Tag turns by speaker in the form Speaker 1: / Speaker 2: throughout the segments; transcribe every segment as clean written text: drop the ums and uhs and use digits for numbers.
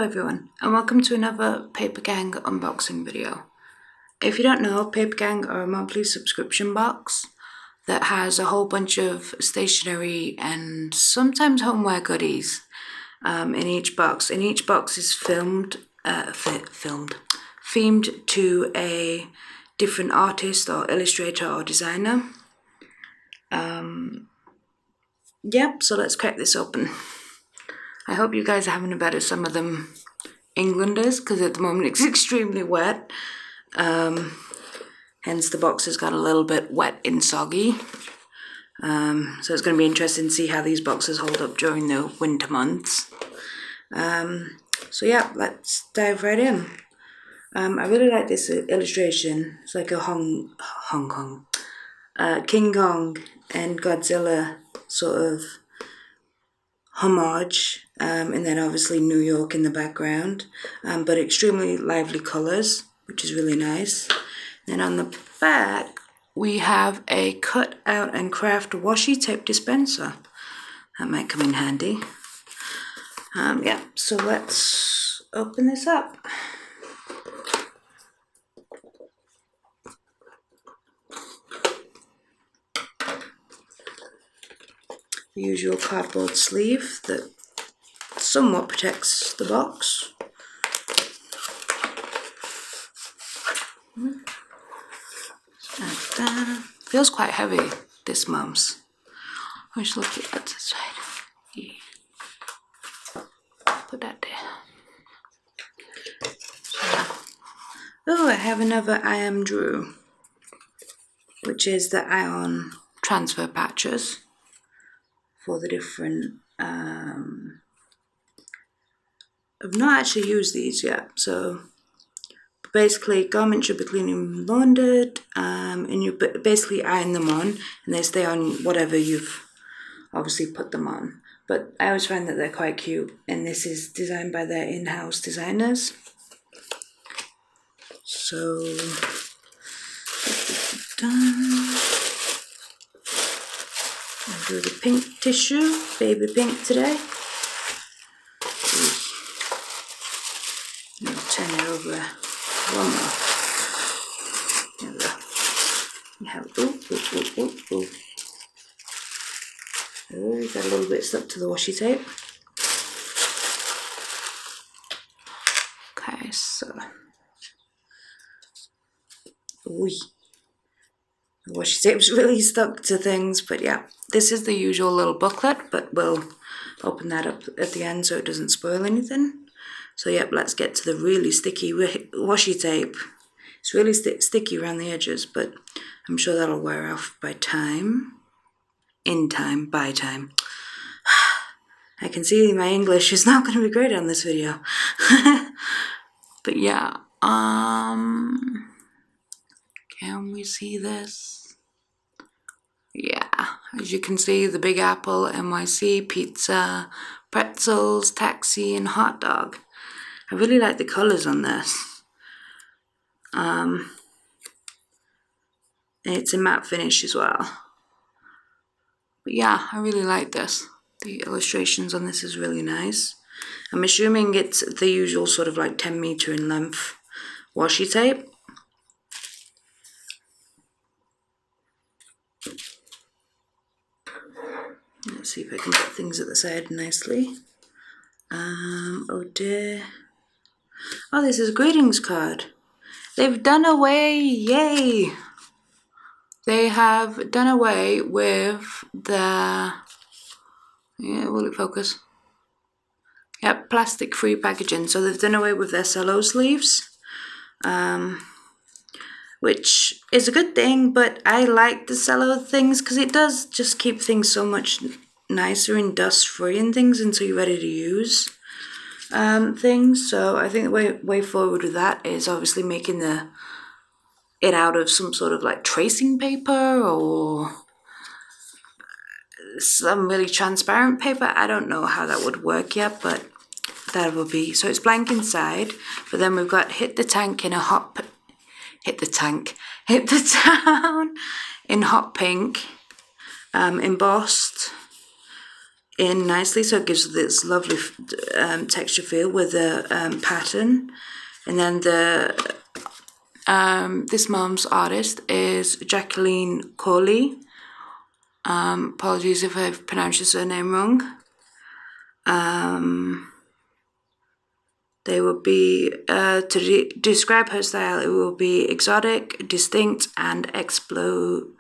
Speaker 1: everyone, and welcome to another Papergang unboxing video. If you don't know, Papergang are a monthly subscription box that has a whole bunch of stationery and sometimes homeware goodies in each box. And each box is themed to a different artist or illustrator or designer. Yep, so let's crack this open. I hope you guys are having a better summer than England is, because at the moment it's extremely wet. Hence the box has got a little bit wet and soggy. So it's going to be interesting to see how these boxes hold up during the winter months. So yeah, let's dive right in. I really like this illustration. It's like a King Kong and Godzilla sort of homage, and then obviously New York in the background, but extremely lively colours, which is really nice. Then on the back we have a cut out and craft washi tape dispenser. That might come in handy. Yeah, so let's open this up. The usual cardboard sleeve that somewhat protects the box. Feels quite heavy, this mum's. Let's look at that side. Yeah. Put that there. Oh, I have another I Am Drew, which is the ion transfer patches for the different, I've not actually used these yet, so basically garments should be cleanly laundered, and you basically iron them on and they stay on whatever you've obviously put them on. But I always find that they're quite cute, and this is designed by their in-house designers. So done. I'll do the pink tissue, baby pink today. I'll turn it over one more. There we go. We have, oh, got a little bit stuck to the washi tape. Okay, so. Ooh. The washi tape's really stuck to things, but yeah, this is the usual little booklet, but we'll open that up at the end so it doesn't spoil anything. So yep, let's get to the really sticky washi tape. It's really sticky around the edges, but I'm sure that'll wear off by time. By time. I can see my English is not going to be great on this video. But yeah, can we see this? Yeah, as you can see, the Big Apple, NYC, pizza, pretzels, taxi, and hot dog. I really like the colours on this. It's a matte finish as well. But yeah, I really like this. The illustrations on this is really nice. I'm assuming it's the usual sort of like 10 meter in length washi tape. Let's see if I can put things at the side nicely. Oh dear. Oh, this is a greetings card. They've done away, yay! They have done away with the, yeah, will it focus? Yep, plastic free packaging. So they've done away with their cello sleeves, which is a good thing, but I like the cello things because it does just keep things so much nicer and dust free and things until you're ready to use things. So I think the way forward with that is obviously making it out of some sort of like tracing paper or some really transparent paper. I don't know how that would work yet, but that will be. So it's blank inside, but then we've got hit the town in hot pink, embossed in nicely, so it gives this lovely texture feel with the pattern. And then this mom's artist is Jacqueline Colley. Apologies if I've pronounced your surname wrong. They will be, to describe her style, it will be exotic, distinct, and explorable.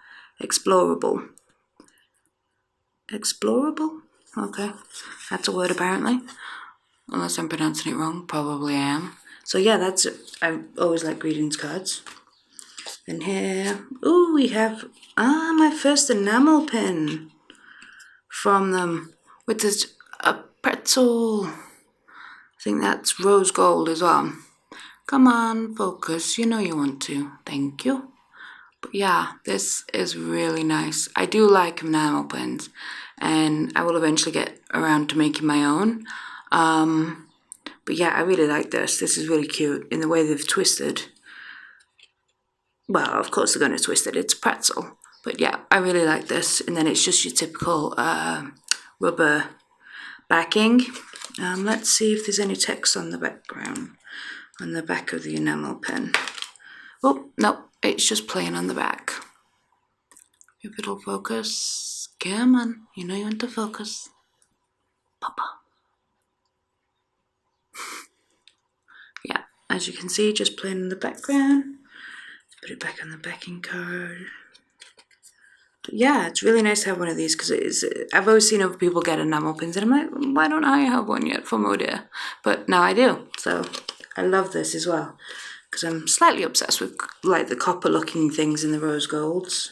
Speaker 1: Explorable? Okay, that's a word apparently. Unless I'm pronouncing it wrong, probably I am. So yeah, that's it. I always like greetings cards. And here, ooh, we have, my first enamel pin from them, which is a pretzel. I think that's rose gold as well. Come on, focus, you know you want to. Thank you. But yeah, this is really nice. I do like enamel pins, and I will eventually get around to making my own. But yeah, I really like this. This is really cute in the way they've twisted. Well, of course they're going to twist it. It's pretzel. But yeah, I really like this. And then it's just your typical rubber backing. Let's see if there's any text on the background, on the back of the enamel pen. Oh, no, it's just plain on the back. If it'll focus. Come on, you know you want to focus. Papa. Yeah, as you can see, just plain in the background. Let's put it back on the backing card. But yeah, it's really nice to have one of these because it is. I've always seen other people get enamel pins, and I'm like, why don't I have one yet from Ohh Deer? But now I do, so I love this as well because I'm slightly obsessed with like the copper-looking things in the rose golds.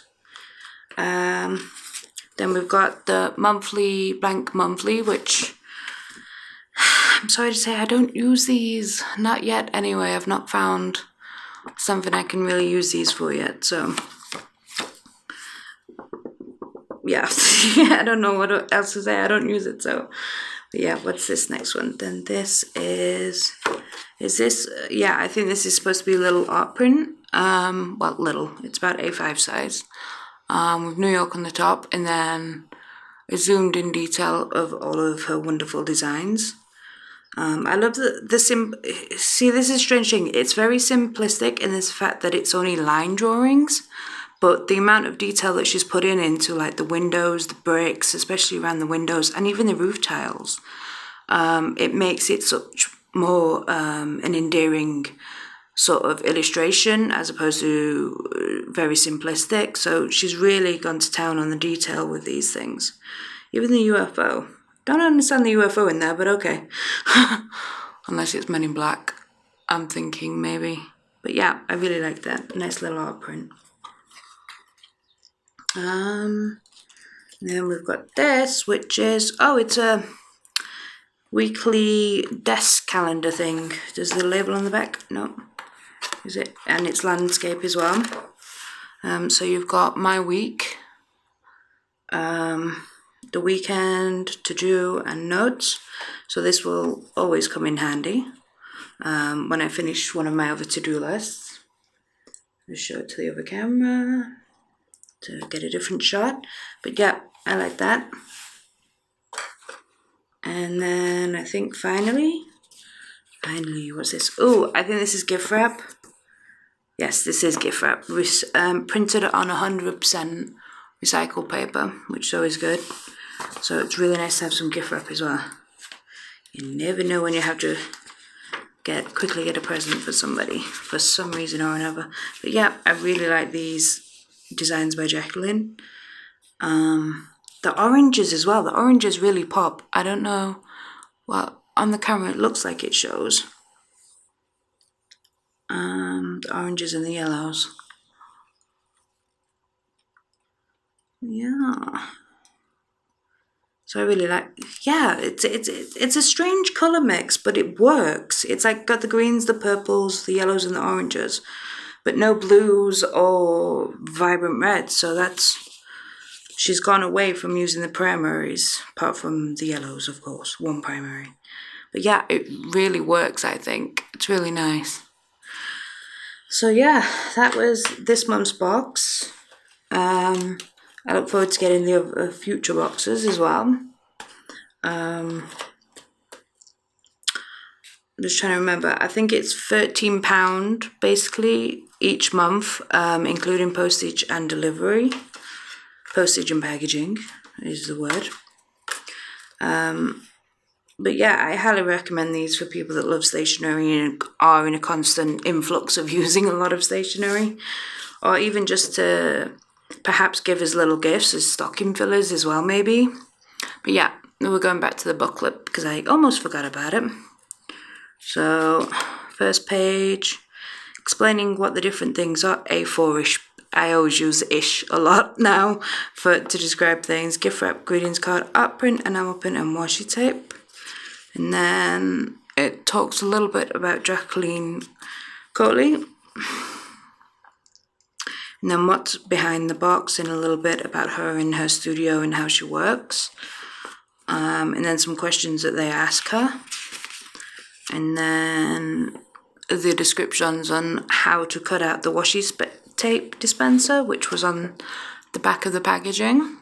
Speaker 1: Then we've got the monthly blank monthly, which I'm sorry to say I don't use these, not yet. Anyway, I've not found something I can really use these for yet, so. Yeah, I don't know what else to say. I don't use it, so. But yeah, what's this next one? Then this is this, yeah, I think this is supposed to be a little art print. Well, little, it's about A5 size. With New York on the top, and then a zoomed in detail of all of her wonderful designs. I love see, this is a strange thing. It's very simplistic in this fact that it's only line drawings. But the amount of detail that she's put into like the windows, the bricks, especially around the windows, and even the roof tiles, it makes it such more an endearing sort of illustration as opposed to very simplistic. So she's really gone to town on the detail with these things. Even the UFO. Don't understand the UFO in there, but okay. Unless it's Men in Black, I'm thinking maybe. But yeah, I really like that. Nice little art print. Then we've got this, which is, it's a weekly desk calendar thing. Does the label on the back? No. Is it? And it's landscape as well. So you've got my week, the weekend, to do, and notes. So this will always come in handy when I finish one of my other to-do lists. I'll show it to the other camera to get a different shot. But yeah, I like that. And then I think finally, what's this? Oh, I think this is gift wrap. Yes, this is gift wrap. Printed on 100% recycled paper, which is always good. So it's really nice to have some gift wrap as well. You never know when you have to quickly get a present for somebody for some reason or another. But yeah, I really like these designs by Jacqueline. The oranges as well. The oranges really pop. I don't know. Well, on the camera it looks like it shows. The oranges and the yellows. Yeah. So I really like. Yeah, it's a strange color mix, but it works. It's like got the greens, the purples, the yellows, and the oranges, but no blues or vibrant reds. So she's gone away from using the primaries, apart from the yellows, of course, one primary. But yeah, it really works, I think. It's really nice. So yeah, that was this month's box. I look forward to getting the future boxes as well. I'm just trying to remember. I think it's £13 basically each month, including postage and delivery. Postage and packaging is the word. But yeah, I highly recommend these for people that love stationery and are in a constant influx of using a lot of stationery, or even just to perhaps give as little gifts as stocking fillers as well, maybe. But yeah, we're going back to the booklet because I almost forgot about it. So, first page, explaining what the different things are. A4-ish. I always use ish a lot now to describe things. Gift wrap, greetings card, art print, enamel print, and washi tape. And then it talks a little bit about Jacqueline Colley. And then what's behind the box, and a little bit about her and her studio and how she works. And then some questions that they ask her. And then the descriptions on how to cut out the washi tape dispenser, which was on the back of the packaging.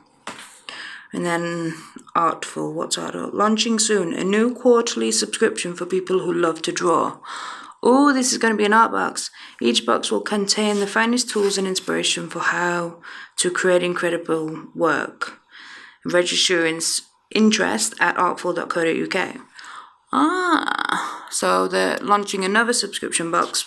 Speaker 1: And then Artful, what's Artful? Launching soon, a new quarterly subscription for people who love to draw. Oh, this is going to be an art box. Each box will contain the finest tools and inspiration for how to create incredible work. Register interest at artful.co.uk. So they're launching another subscription box,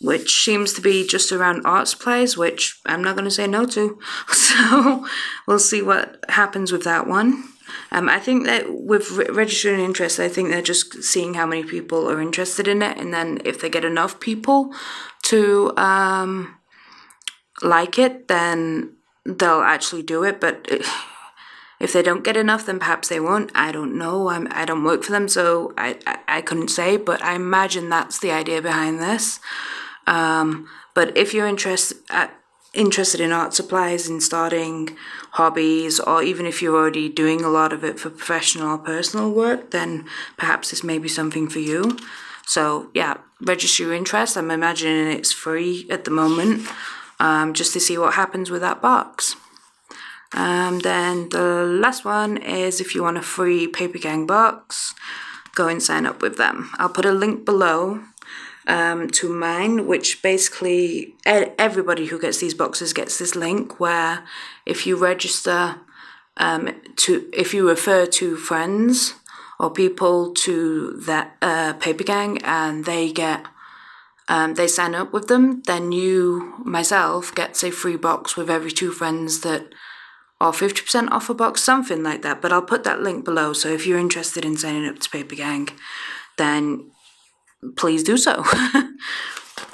Speaker 1: which seems to be just around art supplies, which I'm not going to say no to. So we'll see what happens with that one. I think that with registering interest, I think they're just seeing how many people are interested in it, and then if they get enough people to like it, then they'll actually do it. But if they don't get enough, then perhaps they won't. I don't know. I don't work for them, so I couldn't say, but I imagine that's the idea behind this. But if you're interested in art supplies and starting hobbies, or even if you're already doing a lot of it for professional or personal work, then perhaps this may be something for you. So yeah, register your interest. I'm imagining it's free at the moment, just to see what happens with that box. Then the last one is if you want a free Papergang box, go and sign up with them. I'll put a link below to mine, which basically everybody who gets these boxes gets this link where if you register, if you refer to friends or people to that Papergang and they get they sign up with them, then myself gets a free box with every 2 friends that, or 50% off a box, something like that. But I'll put that link below, so if you're interested in signing up to Papergang, then please do so.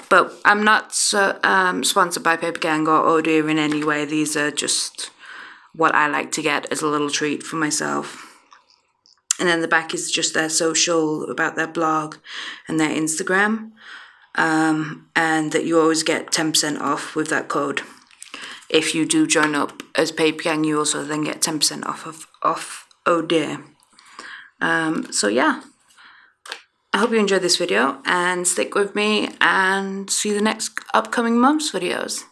Speaker 1: But I'm not sponsored by Papergang or Ohh Deer in any way. These are just what I like to get as a little treat for myself. And then the back is just their social, about their blog and their Instagram. And that you always get 10% off with that code. If you do join up as Papergang, you also then get 10% off Ohh Deer. So yeah, I hope you enjoyed this video and stick with me and see the next upcoming month's videos.